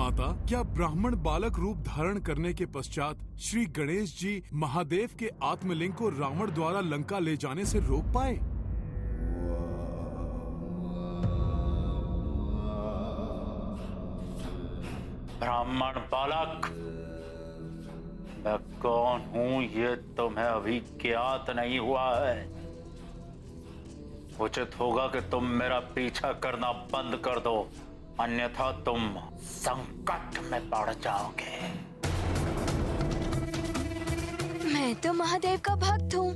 माता, क्या ब्राह्मण बालक रूप धारण करने के पश्चात श्री गणेश जी महादेव के आत्मलिंग को रावण द्वारा लंका ले जाने से रोक पाए? ब्राह्मण बालक, मैं कौन हूं ये तुम्हें अभी ज्ञात नहीं हुआ है। उचित होगा कि तुम मेरा पीछा करना बंद कर दो, अन्यथा तुम संकट में पड़ जाओगे। मैं तो महादेव का भक्त हूँ।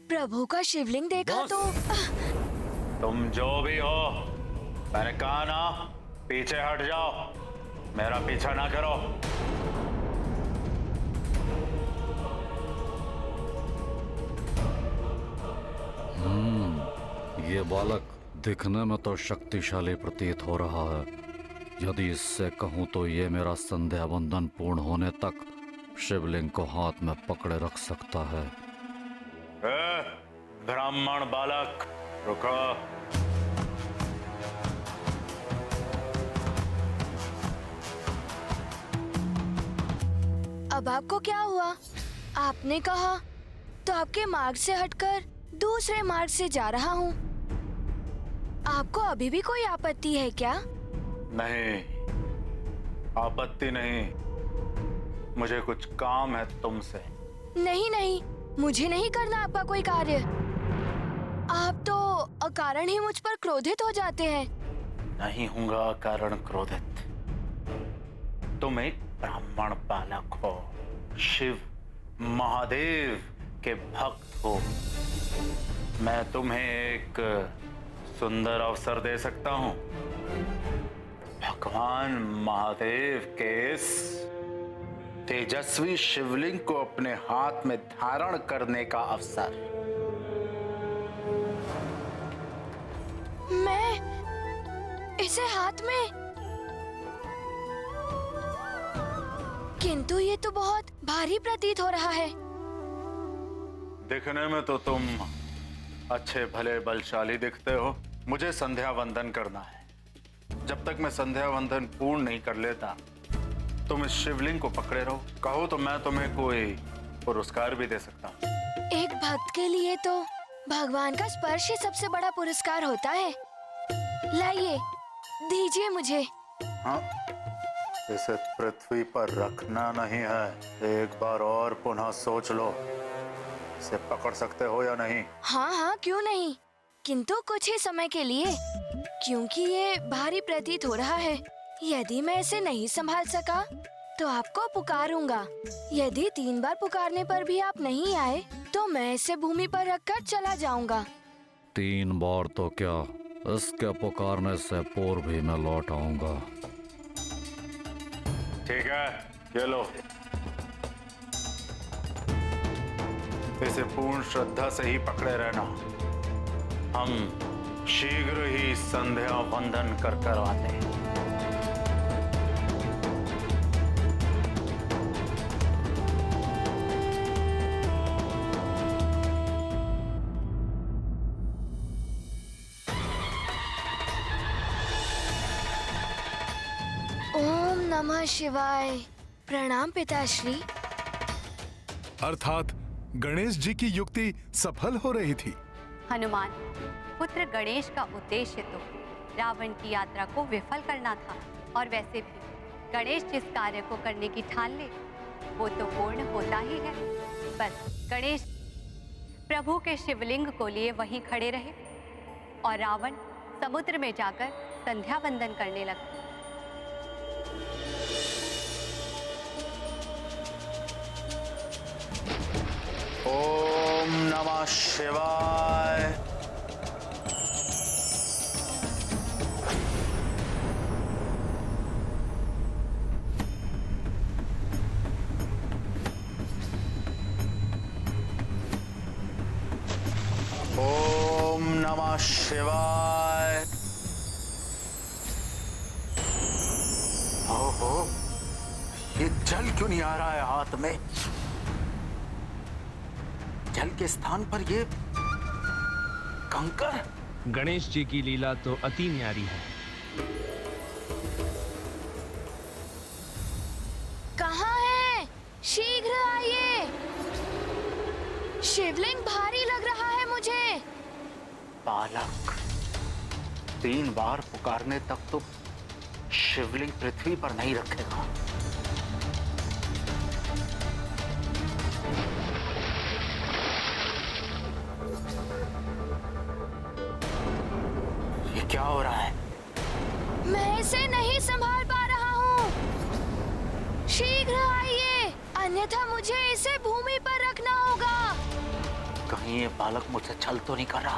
प्रभु का शिवलिंग देखा तो तुम जो भी हो, मैंने कहा ना, पीछे हट जाओ, मेरा पीछा ना करो। ये बालक दिखने में तो शक्तिशाली प्रतीत हो रहा है। यदि इससे कहूं तो ये मेरा संध्या बंधन पूर्ण होने तक शिवलिंग को हाथ में पकड़े रख सकता है। ब्राह्मण बालक, रुको। अब आपको क्या हुआ? आपने कहा तो आपके मार्ग से हटकर दूसरे मार्ग से जा रहा हूँ। आपको अभी भी कोई आपत्ति है क्या? नहीं, आपत्ति नहीं। मुझे कुछ काम है तुमसे। नहीं नहीं, मुझे नहीं करना आपका कोई कार्य। आप तो अकारण ही मुझ पर क्रोधित हो जाते हैं। नहीं हूँगा अकारण क्रोधित। तुम एक ब्राह्मण बालक हो, शिव महादेव के भक्त हो। मैं तुम्हें एक सुंदर अवसर दे सकता हूँ। भगवान महादेव के इस तेजस्वी शिवलिंग को अपने हाथ में धारण करने का अवसर। मैं इसे हाथ में? किंतु ये तो बहुत भारी प्रतीत हो रहा है। दिखने में तो तुम अच्छे भले बलशाली दिखते हो। मुझे संध्या वंदन करना है। जब तक मैं संध्या वंदन पूर्ण नहीं कर लेता, तुम इस शिवलिंग को पकड़े रहो। कहो तो मैं तुम्हें कोई पुरस्कार भी दे सकता हूँ। एक भक्त के लिए तो भगवान का स्पर्श ही सबसे बड़ा पुरस्कार होता है। लाइए, दीजिए मुझे। हाँ, इसे पृथ्वी पर रखना नहीं है। एक बार और पुनः सोच लो, इसे पकड़ सकते हो या नहीं? हाँ हाँ, क्यों नहीं, किंतु कुछ ही समय के लिए, क्योंकि ये भारी प्रतीत हो रहा है। यदि मैं इसे नहीं संभाल सका तो आपको पुकारूंगा। यदि 3 बार पुकारने पर भी आप नहीं आए तो मैं इसे भूमि पर रखकर चला जाऊंगा। 3 बार तो क्या, इसके पुकारने से पूर्व भी मैं लौट आऊंगा। ठीक है, ये लो। इसे पूर्ण श्रद्धा से ही पकड़े रहना। हम शीघ्र ही संध्या वंदन कर करवाते हैं। ओम नमः शिवाय। प्रणाम पिताश्री। अर्थात गणेश जी की युक्ति सफल हो रही थी। हनुमान पुत्र गणेश का उद्देश्य तो रावण की यात्रा को विफल करना था, और वैसे भी गणेश जिस कार्य को करने की ठान ले वो तो पूर्ण होता ही है। बस गणेश प्रभु के शिवलिंग को लिए वहीं खड़े रहे और रावण समुद्र में जाकर संध्या वंदन करने लगा। ओम नमः शिवाय। ओम नमः शिवाय। ओहो, ये जल क्यों नहीं आ रहा है हाथ में? जल के स्थान पर ये कंकर। गणेश जी की लीला तो अति न्यारी है। शिवलिंग भारी लग रहा है मुझे। बालक, 3 बार पुकारने तक तो शिवलिंग पृथ्वी पर नहीं रखेगा। ये क्या हो रहा है? मैं इसे नहीं संभाल पा रहा हूँ। शीघ्र आइए, अन्यथा मुझे इसे भूमि पर रखना होगा। कहीं ये बालक मुझसे छल तो नहीं कर रहा?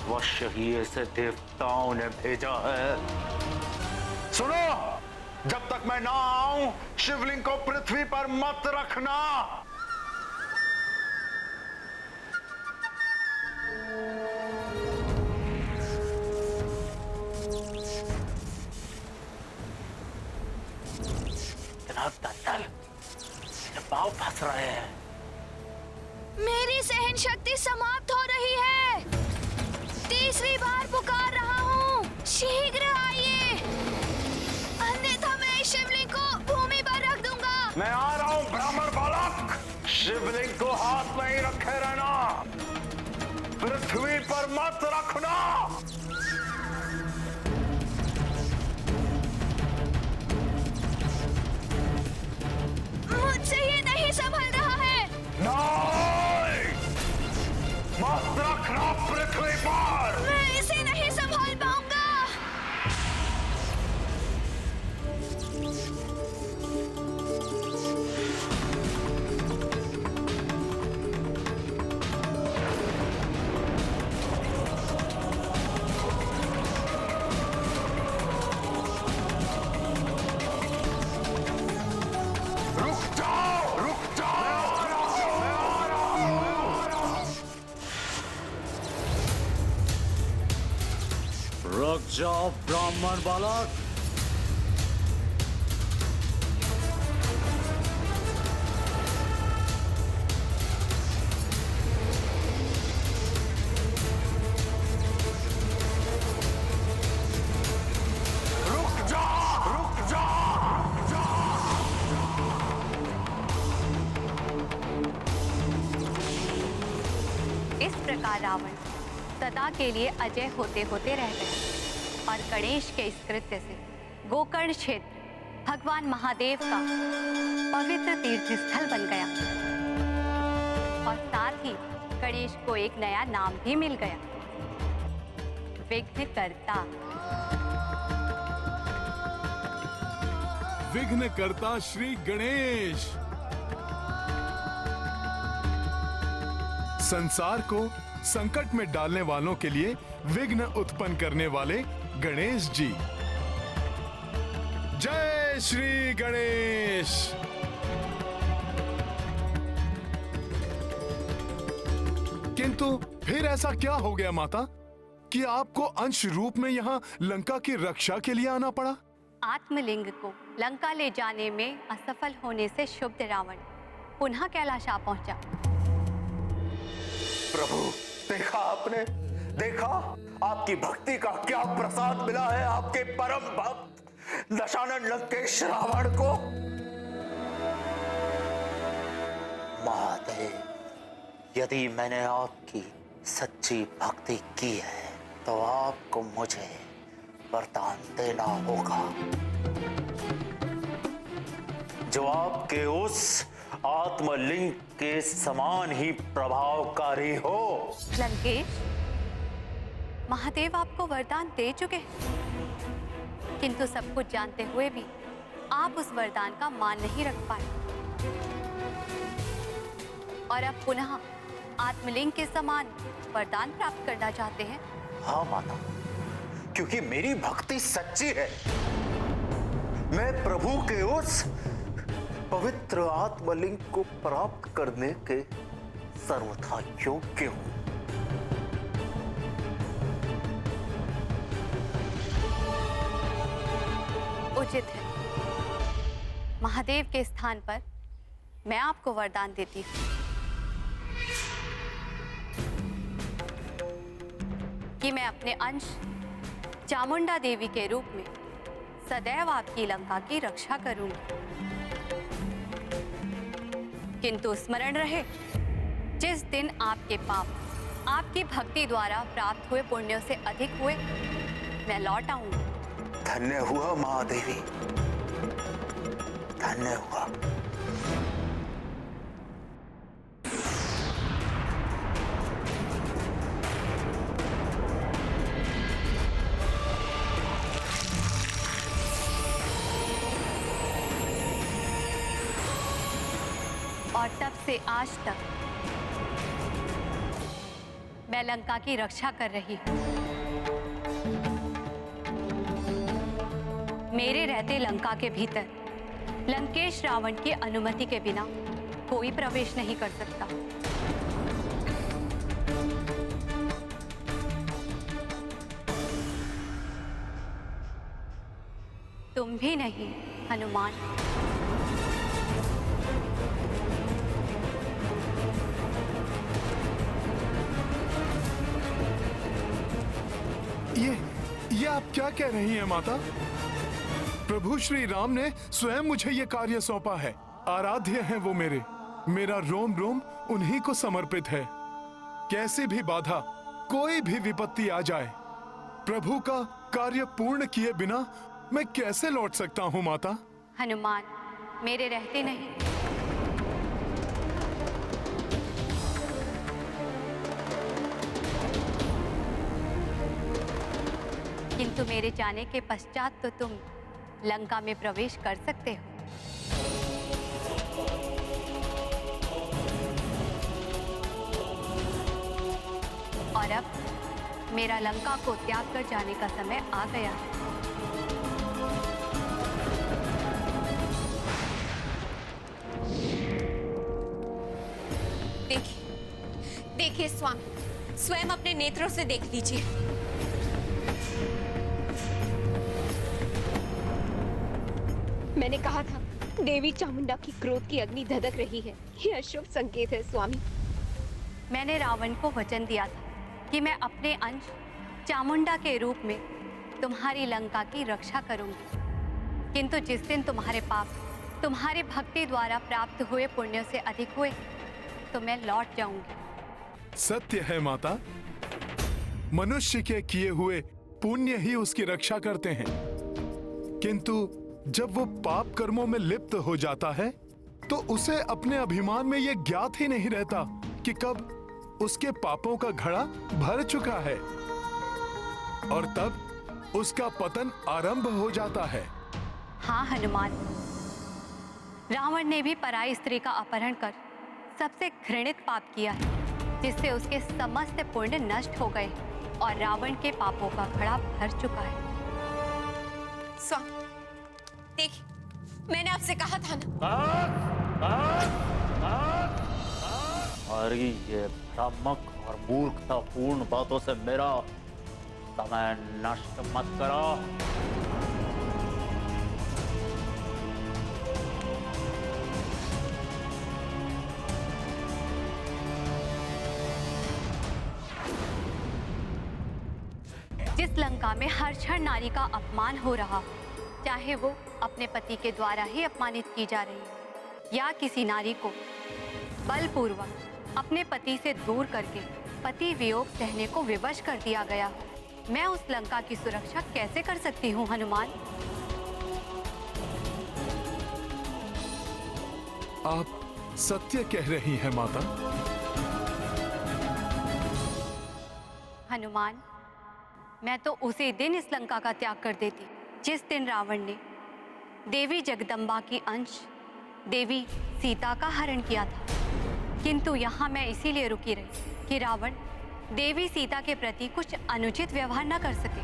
अवश्य ही ऐसे देवताओं ने भेजा है। सुनो, जब तक मैं ना आऊं, शिवलिंग को पृथ्वी पर मत रखना। दंडल, पांव फंस रहे हैं। मेरी सहन शक्ति समाप्त हो रही है। 3री बार पुकार रहा हूँ, शीघ्र आइए, अन्यथा मैं इस शिवलिंग को भूमि पर रख दूंगा। मैं आ रहा हूँ ब्राह्मण बालक। शिवलिंग को हाथ में ही रखे रहना, पृथ्वी पर मत रखना। मुझसे ये नहीं संभल रहा है। नहीं, मत रखना पृथ्वी पर। मैं इसे नहीं संभाल पाऊंगा। रुक जाओ, रुक जाओ। रुक जाओ ब्राह्मण बालक। रुक जा, रुक जा, रुक जा। इस प्रकार रावण सदा के लिए अजय होते होते रह गए और गणेश के इस कृत्य से गोकर्ण क्षेत्र भगवान महादेव का पवित्र तीर्थ स्थल बन गया और साथ ही गणेश को एक नया नाम भी मिल गया, विघ्नकर्ता। विघ्नकर्ता श्री गणेश। संसार को संकट में डालने वालों के लिए विघ्न उत्पन्न करने वाले गणेश जी। जय श्री गणेश। किंतु फिर ऐसा क्या हो गया माता कि आपको अंश रूप में यहाँ लंका की रक्षा के लिए आना पड़ा? आत्मलिंग को लंका ले जाने में असफल होने से क्षुब्ध रावण पुनः कैलाश आ पहुंचा। प्रभु, देखा आपने, देखा आपकी भक्ति का क्या प्रसाद मिला है आपके परम भक्त दशानन लंकेश रावण को। महादेव, यदि मैंने आपकी सच्ची भक्ति की है तो आपको मुझे वरदान देना होगा जो आपके उस आत्मलिंग के समान ही प्रभावकारी हो। लंकेश, महादेव आपको वरदान दे चुके हैं, किंतु सब कुछ जानते हुए भी आप उस वरदान का मान नहीं रख पाए और अब पुनः आत्मलिंग के समान वरदान प्राप्त करना चाहते हैं। हाँ माता, क्योंकि मेरी भक्ति सच्ची है। मैं प्रभु के उस पवित्र आत्मलिंग को प्राप्त करने के सर्वथा योग्य हूं। उचित है, महादेव के स्थान पर मैं आपको वरदान देती हूँ कि मैं अपने अंश चामुंडा देवी के रूप में सदैव आपकी लंका की रक्षा करूंगी। किंतु स्मरण रहे, जिस दिन आपके पाप आपकी भक्ति द्वारा प्राप्त हुए पुण्यों से अधिक हुए, मैं लौट आऊंगी। धन्य हुआ महादेवी, धन्य हुआ। और तब से आज तक मैं लंका की रक्षा कर रही हूं। मेरे रहते लंका के भीतर लंकेश रावण की अनुमति के बिना कोई प्रवेश नहीं कर सकता। तुम भी नहीं हनुमान। ये आप क्या कह रही हैं माता? प्रभु श्री राम ने स्वयं मुझे ये कार्य सौंपा है। आराध्य हैं वो मेरे। मेरा रोम रोम उन्हीं को समर्पित है। कैसी भी बाधा, कोई भी विपत्ति आ जाए, प्रभु का कार्य पूर्ण किए बिना मैं कैसे लौट सकता हूँ माता? हनुमान, मेरे रहते नहीं। किंतु मेरे जाने के पश्चात तो तुम लंका में प्रवेश कर सकते हो। और अब मेरा लंका को त्याग कर जाने का समय आ गया है। देखिए स्वामी, स्वयं अपने नेत्रों से देख लीजिए। मैंने कहा था देवी चामुंडा की क्रोध की अग्नि धधक रही है। यह अशुभ संकेत है स्वामी। मैंने रावण को वचन दिया था कि मैं अपने अंश चामुंडा के रूप में तुम्हारी लंका की रक्षा करूंगी। किंतु जिस दिन तुम्हारे पाप तुम्हारे भक्ति द्वारा प्राप्त हुए पुण्यों से अधिक हुए, तो मैं लौट जाऊंगी। सत्य है माता। मनुष्य के किए हुए पुण्य ही उसकी रक्षा करते हैं, किंतु जब वो पाप कर्मों में लिप्त हो जाता है तो उसे अपने अभिमान में ये ज्ञात ही नहीं रहता कि कब उसके पापों का घड़ा भर चुका है, और तब उसका पतन आरंभ हो जाता है। हाँ हनुमान, रावण ने भी पराई स्त्री का अपहरण कर सबसे घृणित पाप किया है, जिससे उसके समस्त पुण्य नष्ट हो गए और रावण के पापों का घड़ा भर चुका है। स्वामी देखिए, मैंने आपसे कहा था ना। और ये भ्रामक और मूर्खतापूर्ण बातों से मेरा समय नष्ट मत करो। जिस लंका में हर क्षण नारी का अपमान हो रहा, चाहे वो अपने पति के द्वारा ही अपमानित की जा रही है या किसी नारी को बलपूर्वक अपने पति से दूर करके पति वियोग सहने को विवश कर दिया गया हो, मैं उस लंका की सुरक्षा कैसे कर सकती हूँ हनुमान? आप सत्य कह रही हैं माता। हनुमान, मैं तो उसी दिन इस लंका का त्याग कर देती जिस दिन रावण ने देवी जगदम्बा की अंश देवी सीता का हरण किया था। किंतु यहाँ मैं इसीलिए रुकी रही कि रावण देवी सीता के प्रति कुछ अनुचित व्यवहार न कर सके।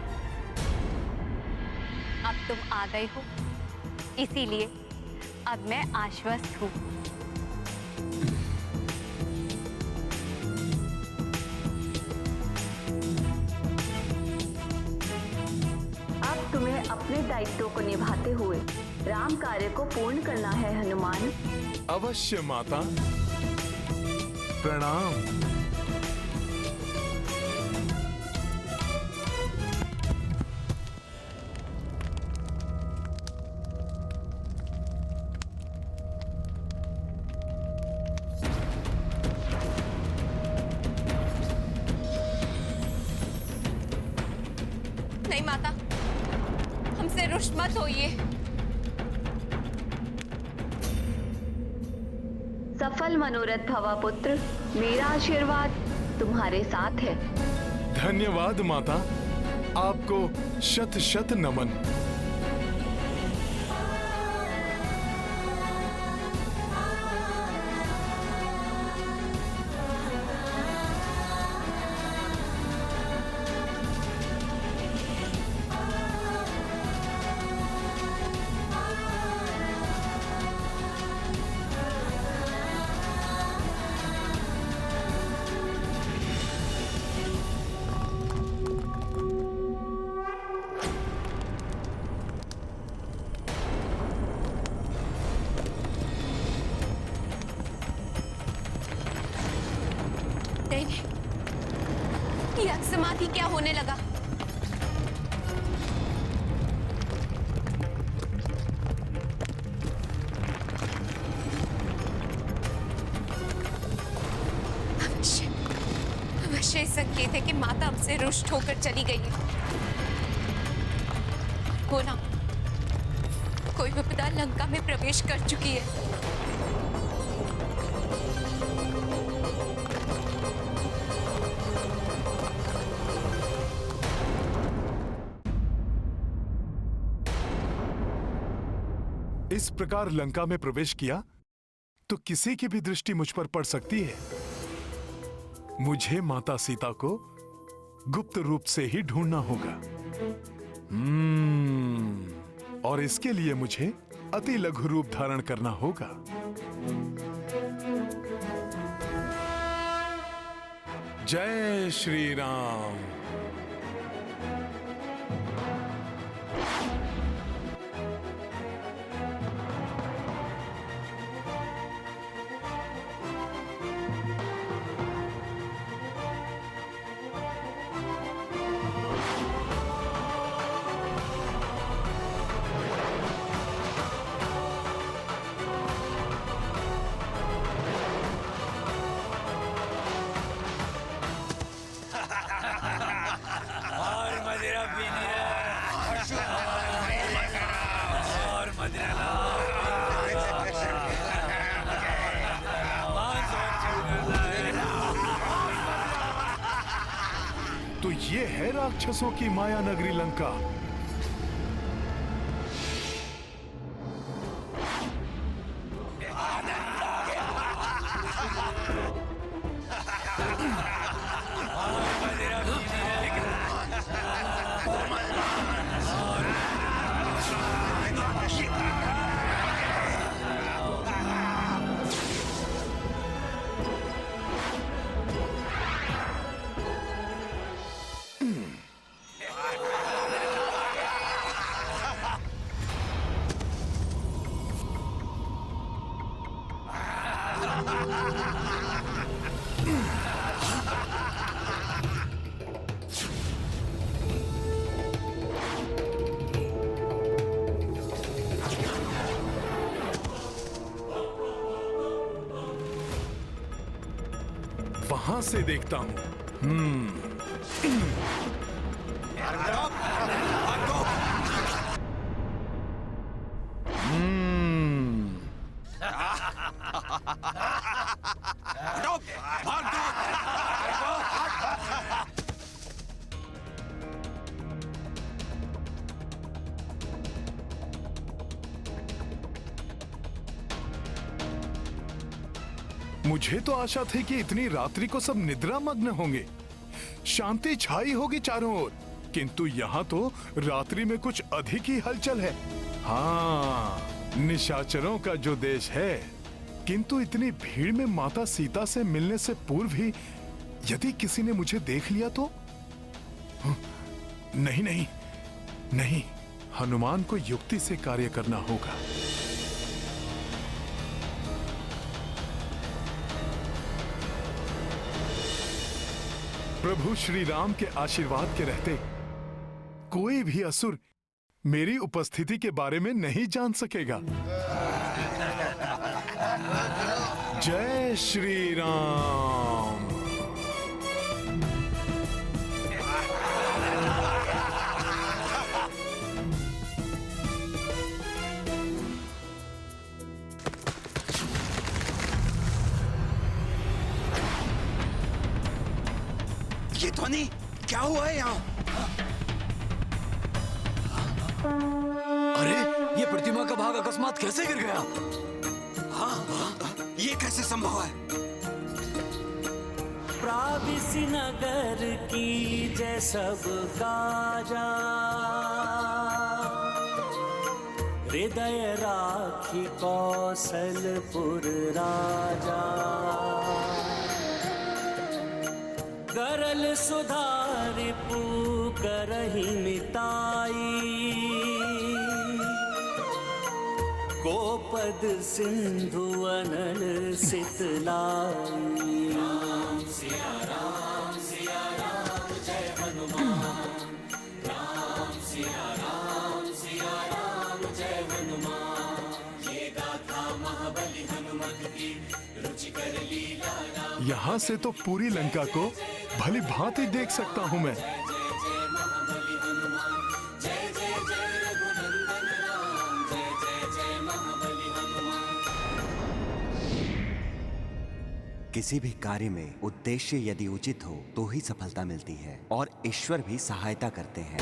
अब तुम आ गए हो, इसीलिए अब मैं आश्वस्त हूँ। अब तुम्हें अपने दायित्वों को निभाते हुए राम कार्य को पूर्ण करना है हनुमान। अवश्य माता। प्रणाम। शांत होइए। सफल मनोरथ भवा पुत्र, मेरा आशीर्वाद तुम्हारे साथ है। धन्यवाद माता, आपको शत शत नमन। ये अकस्मात क्या होने लगा? अवश्य संकेत है कि माता हमसे रुष्ट होकर चली गई है। हो ना, कोई विपदा लंका में प्रवेश कर चुकी है। इस प्रकार लंका में प्रवेश किया तो किसी की भी दृष्टि मुझ पर पड़ सकती है। मुझे माता सीता को गुप्त रूप से ही ढूंढना होगा। और इसके लिए मुझे अति लघु रूप धारण करना होगा। जय श्री राम। तो ये है राक्षसों की माया नगरी लंका। वहां से देखता हूं। मुझे तो आशा थी कि इतनी रात्रि को सब निद्रा मग्न होंगे, शांति छाई होगी चारों ओर, किंतु यहाँ तो रात्रि में कुछ अधिक ही हलचल है। हाँ, निशाचरों का जो देश है, किंतु इतनी भीड़ में माता सीता से मिलने से पूर्व ही यदि किसी ने मुझे देख लिया तो? नहीं नहीं नहीं, हनुमान को युक्ति से कार्य करना होगा। प्रभु श्री राम के आशीर्वाद के रहते कोई भी असुर मेरी उपस्थिति के बारे में नहीं जान सकेगा। जय श्री राम। ध्वनि क्या हुआ है यहाँ? अरे ये प्रतिमा का भाग अकस्मात कैसे गिर गया? ये कैसे संभव है? प्राविसी नगर की जय सब काजा, हृदय राखी कौशलपुर राजा। गरल सुधारि पू करहि मिताई, गोपद सिंधु अनल सितलाई। राम सिया राम जय हनुमान, राम सिया राम जय हनुमान। ये गाथा महाबली हनुमत की रुचिकर लीला। यहाँ से तो पूरी लंका को भली भांति देख सकता हूँ मैं। किसी भी कार्य में उद्देश्य यदि उचित हो तो ही सफलता मिलती है और ईश्वर भी सहायता करते हैं।